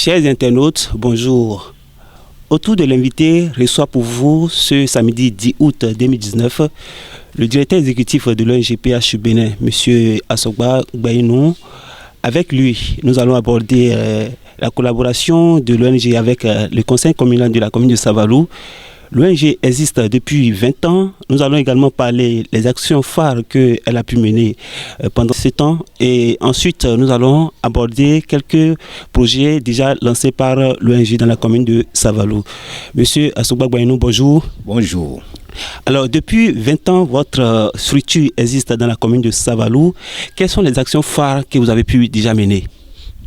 Chers internautes, bonjour. Autour de l'invité reçoit pour vous ce samedi 10 août 2019 le directeur exécutif de l'ONG-PH Bénin, M. Asogba Gbaynou. Avec lui, nous allons aborder la collaboration de l'ONG avec le conseil communal de la commune de Savalou. L'ONG existe depuis 20 ans. Nous allons également parler des actions phares qu'elle a pu mener pendant ce temps. Et ensuite, nous allons aborder quelques projets déjà lancés par l'ONG dans la commune de Savalou. Monsieur Asogba Gbaynou, bonjour. Bonjour. Alors, depuis 20 ans, votre structure existe dans la commune de Savalou. Quelles sont les actions phares que vous avez pu déjà mener?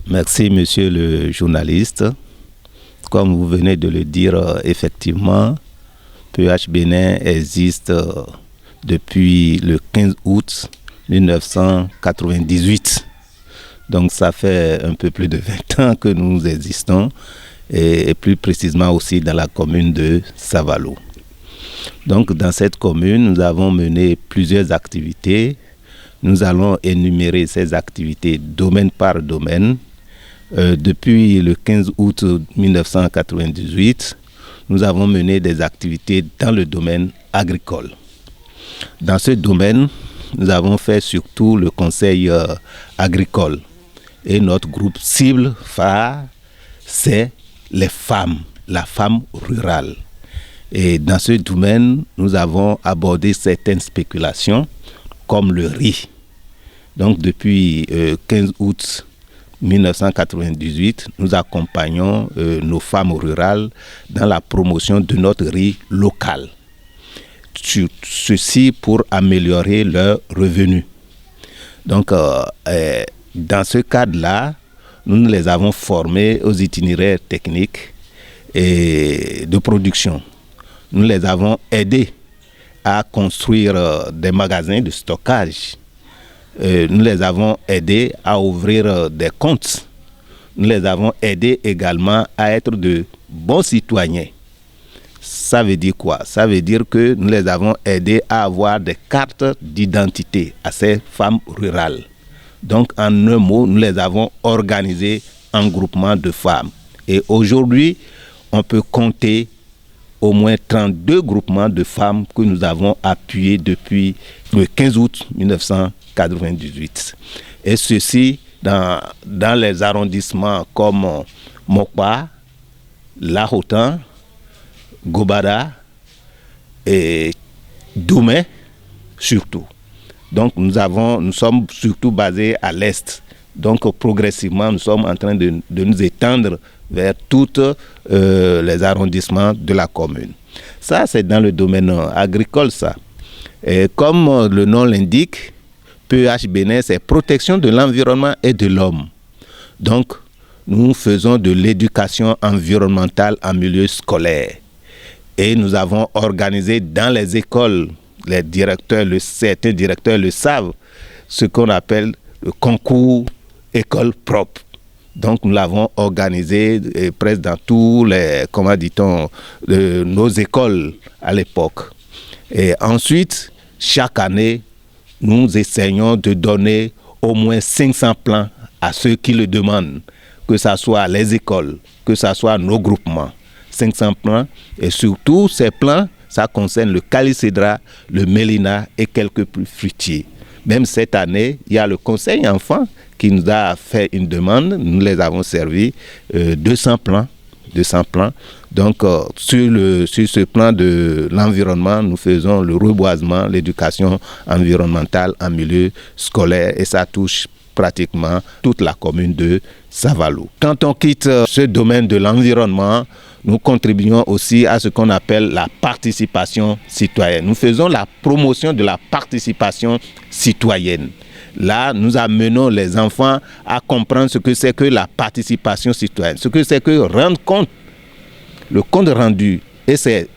Merci, monsieur le journaliste. Comme vous venez de le dire, effectivement, PH Bénin existe depuis le 15 août 1998. Donc ça fait un peu plus de 20 ans que nous existons et plus précisément aussi dans la commune de Savalou. Donc dans cette commune, nous avons mené plusieurs activités. Nous allons énumérer ces activités domaine par domaine. Depuis le 15 août 1998, nous avons mené des activités dans le domaine agricole. Dans ce domaine, nous avons fait surtout le conseil agricole. Et notre groupe cible phare, c'est les femmes, la femme rurale. Et dans ce domaine, nous avons abordé certaines spéculations, comme le riz. Donc depuis 15 août 1998, nous accompagnons nos femmes rurales dans la promotion de notre riz local. Ceci pour améliorer leurs revenus. Donc, dans ce cadre-là, nous les avons formées aux itinéraires techniques et de production. Nous les avons aidés à construire des magasins de stockage. Nous les avons aidés à ouvrir des comptes. Nous les avons aidés également à être de bons citoyens. Ça veut dire quoi? Ça veut dire que nous les avons aidés à avoir des cartes d'identité à ces femmes rurales. Donc, en un mot, nous les avons organisés en groupement de femmes. Et aujourd'hui, on peut compter au moins 32 groupements de femmes que nous avons appuyés depuis le 15 août 1998. Et ceci dans les arrondissements comme Mokpa, Lahotan, Gobada et Doumé surtout. Donc nous sommes surtout basés à l'est. Donc progressivement, nous sommes en train de nous étendre vers tous les arrondissements de la commune. Ça, c'est dans le domaine agricole, ça. Et comme le nom l'indique, PH Bénin, c'est protection de l'environnement et de l'homme. Donc, nous faisons de l'éducation environnementale en milieu scolaire. Et nous avons organisé dans les écoles, certains directeurs le savent, ce qu'on appelle le concours école propre. Donc nous l'avons organisé presque dans tous les, nos écoles à l'époque. Et ensuite, chaque année, nous essayons de donner au moins 500 plans à ceux qui le demandent, que ce soit les écoles, que ce soit nos groupements. 500 plans, et surtout ces plans, ça concerne le calicédra, le mélina et quelques plus fruitiers. Même cette année, il y a le conseil enfant qui nous a fait une demande, nous les avons servi 200 plans. Donc sur ce plan de l'environnement, nous faisons le reboisement, l'éducation environnementale en milieu scolaire et ça touche pratiquement toute la commune de Savalou. Quand on quitte ce domaine de l'environnement, nous contribuons aussi à ce qu'on appelle la participation citoyenne. Nous faisons la promotion de la participation citoyenne. Là, nous amenons les enfants à comprendre ce que c'est que la participation citoyenne, ce que c'est que rendre compte, le compte rendu. Et c'est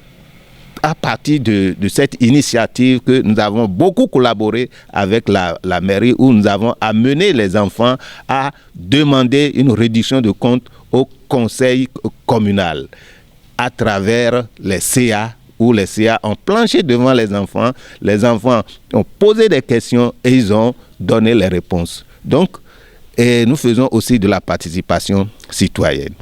à partir de cette initiative que nous avons beaucoup collaboré avec la mairie où nous avons amené les enfants à demander une réduction de compte au conseil communal à travers les CA où les CA ont planché devant les enfants ont posé des questions et ils ont donné les réponses. Donc, et nous faisons aussi de la participation citoyenne.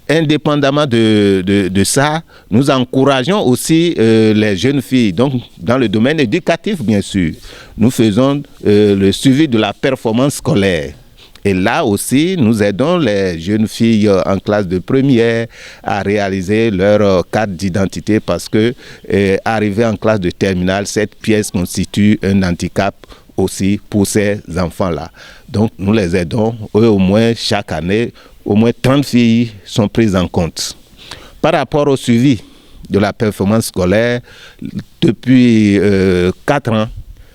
Indépendamment de ça, nous encourageons aussi les jeunes filles, donc dans le domaine éducatif bien sûr. Nous faisons le suivi de la performance scolaire. Et là aussi, nous aidons les jeunes filles en classe de première à réaliser leur carte d'identité parce que arrivé en classe de terminale, cette pièce constitue un handicap aussi pour ces enfants-là. Donc nous les aidons, eux au moins chaque année, au moins 30 filles sont prises en compte. Par rapport au suivi de la performance scolaire, depuis 4 ans,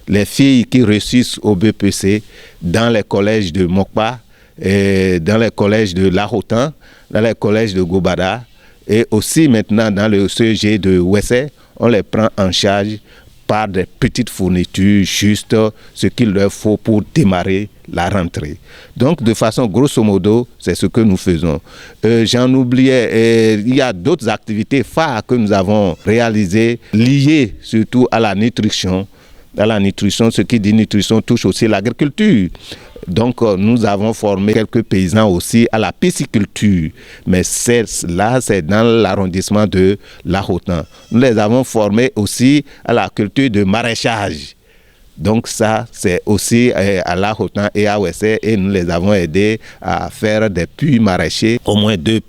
les filles qui réussissent au BPC dans les collèges de Mokpa, dans les collèges de Lahotan, dans les collèges de Gobada et aussi maintenant dans le CEG de Wessé, on les prend en charge par des petites fournitures, juste ce qu'il leur faut pour démarrer la rentrée. Donc, de façon grosso modo, c'est ce que nous faisons. J'en oubliais, il y a d'autres activités phares que nous avons réalisées, liées surtout à la nutrition. Dans la nutrition, ce qui dit nutrition touche aussi l'agriculture. Donc, nous avons formé quelques paysans aussi à la pisciculture. Mais là, c'est dans l'arrondissement de Lahotan. Nous les avons formés aussi à la culture de maraîchage. Donc ça, c'est aussi à Lahotan et à Wessé, et nous les avons aidés à faire des puits maraîchers, au moins 2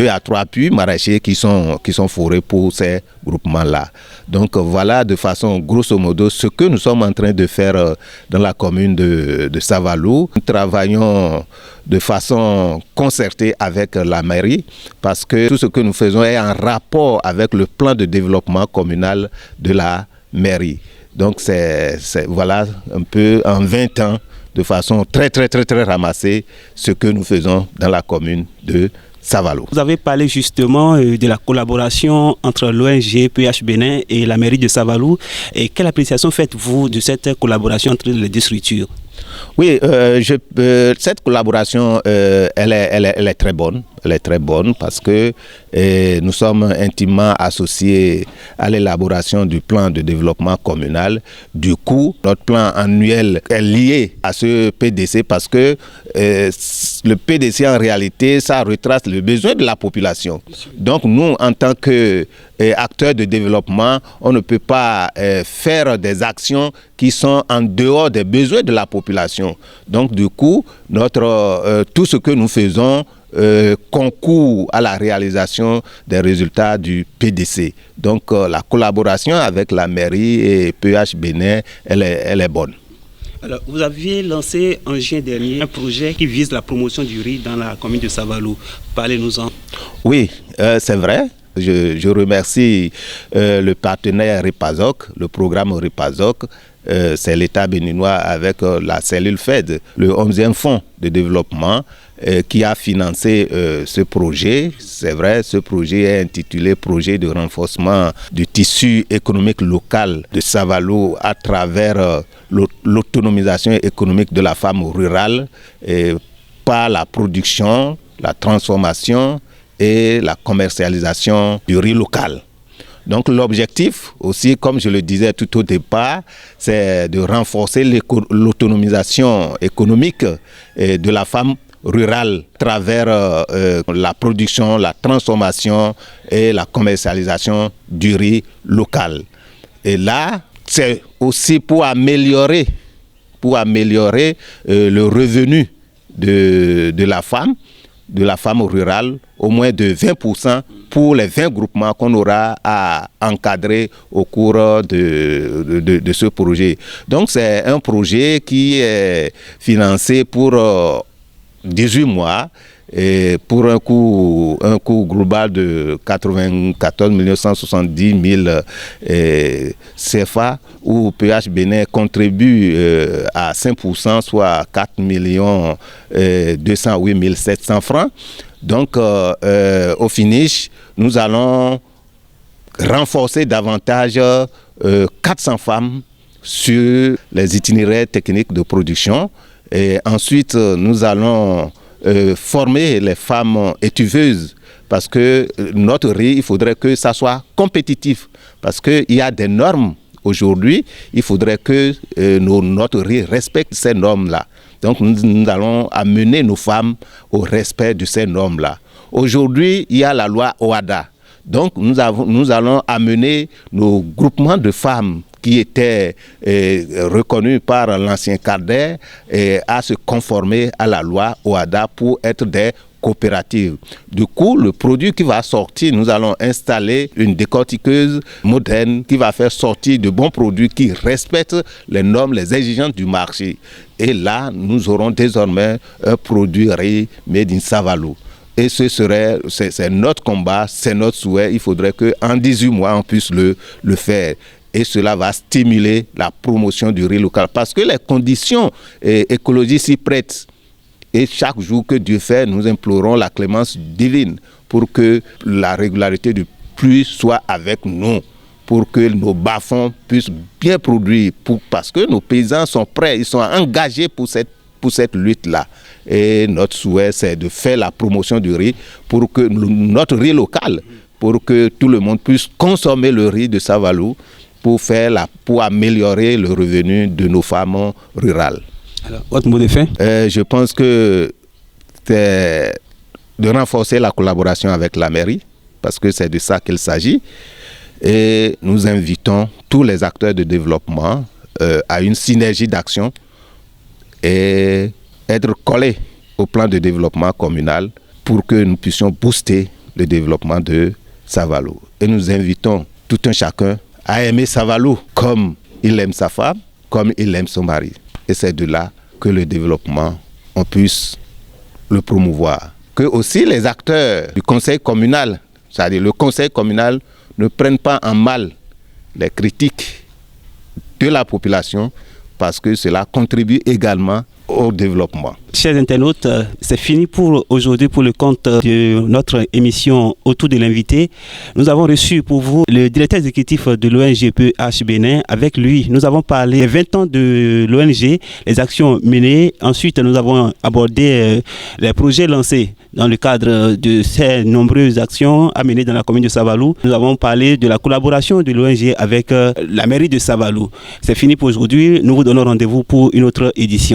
à 3 puits maraîchers qui sont forés pour ces groupements-là. Donc voilà de façon grosso modo ce que nous sommes en train de faire dans la commune de Savalou. Nous travaillons de façon concertée avec la mairie parce que tout ce que nous faisons est en rapport avec le plan de développement communal de la mairie. Donc c'est voilà un peu en 20 ans, de façon très ramassée, ce que nous faisons dans la commune de Savalou. Vous avez parlé justement de la collaboration entre l'ONG PH Bénin et la mairie de Savalou. Et quelle appréciation faites-vous de cette collaboration entre les deux structures? Oui, cette collaboration, elle est très bonne. Elle est très bonne parce que nous sommes intimement associés à l'élaboration du plan de développement communal. Du coup, notre plan annuel est lié à ce PDC parce que le PDC, en réalité, ça retrace le besoin de la population. Donc, nous, en tant qu'acteurs de développement, on ne peut pas faire des actions qui sont en dehors des besoins de la population. Donc, du coup, tout ce que nous faisons concourt à la réalisation des résultats du PDC. Donc la collaboration avec la mairie et PH Bénin, elle est bonne. Alors, vous aviez lancé en juin dernier un projet qui vise la promotion du riz dans la commune de Savalou. Parlez-nous-en. Oui, c'est vrai. Je remercie le partenaire RIPAZOC, le programme RIPAZOC. C'est l'État béninois avec la cellule FED, le 11e fonds de développement qui a financé ce projet. C'est vrai, ce projet est intitulé « Projet de renforcement du tissu économique local de Savalou à travers l'autonomisation économique de la femme rurale par la production, la transformation et la commercialisation du riz local ». Donc l'objectif aussi, comme je le disais tout au départ, c'est de renforcer l'autonomisation économique de la femme rurale à travers la production, la transformation et la commercialisation du riz local. Et là, c'est aussi pour améliorer le revenu de la femme rurale, au moins de 20% pour les 20 groupements qu'on aura à encadrer au cours de ce projet. Donc c'est un projet qui est financé pour 18 mois et pour un coût global de 94 170 000 CFA, où PH Bénin contribue à 5%, soit 4 208 700 francs. Donc, au finish, nous allons renforcer davantage 400 femmes sur les itinéraires techniques de production. Et ensuite, nous allons former les femmes étuveuses parce que notre riz, il faudrait que ça soit compétitif parce qu'il y a des normes aujourd'hui. Il faudrait que notre riz respecte ces normes-là. Donc nous allons amener nos femmes au respect de ces normes-là. Aujourd'hui, il y a la loi OHADA. Donc nous allons amener nos groupements de femmes qui étaient reconnus par l'ancien CADER à se conformer à la loi OHADA pour être des coopératives. Du coup, le produit qui va sortir, nous allons installer une décortiqueuse moderne qui va faire sortir de bons produits qui respectent les normes, les exigences du marché. Et là, nous aurons désormais un produit riz made in Savalou. Et c'est notre combat, c'est notre souhait. Il faudrait qu'en 18 mois, on puisse le faire. Et cela va stimuler la promotion du riz local. Parce que les conditions écologiques s'y prêtent. Et chaque jour que Dieu fait, nous implorons la clémence divine pour que la régularité du pluie soit avec nous, pour que nos bas-fonds puissent bien produire, parce que nos paysans sont prêts, ils sont engagés pour cette lutte-là. Et notre souhait, c'est de faire la promotion du riz pour que notre riz local, pour que tout le monde puisse consommer le riz de Savalou pour améliorer le revenu de nos femmes rurales. Alors, votre mot de fin? Je pense que c'est de renforcer la collaboration avec la mairie, parce que c'est de ça qu'il s'agit. Et nous invitons tous les acteurs de développement à une synergie d'action et être collés au plan de développement communal pour que nous puissions booster le développement de Savalou. Et nous invitons tout un chacun à aimer Savalou comme il aime sa femme, comme il aime son mari. Et c'est de là que le développement, on puisse le promouvoir. Que aussi les acteurs du conseil communal, c'est-à-dire le conseil communal, ne prennent pas en mal les critiques de la population, parce que cela contribue également au développement. Chers internautes, c'est fini pour aujourd'hui pour le compte de notre émission Autour de l'invité. Nous avons reçu pour vous le directeur exécutif de l'ONGPH Bénin. Avec lui, nous avons parlé des 20 ans de l'ONG, les actions menées. Ensuite, nous avons abordé les projets lancés dans le cadre de ces nombreuses actions à mener dans la commune de Savalou. Nous avons parlé de la collaboration de l'ONG avec la mairie de Savalou. C'est fini pour aujourd'hui. Nous vous donnons rendez-vous pour une autre édition.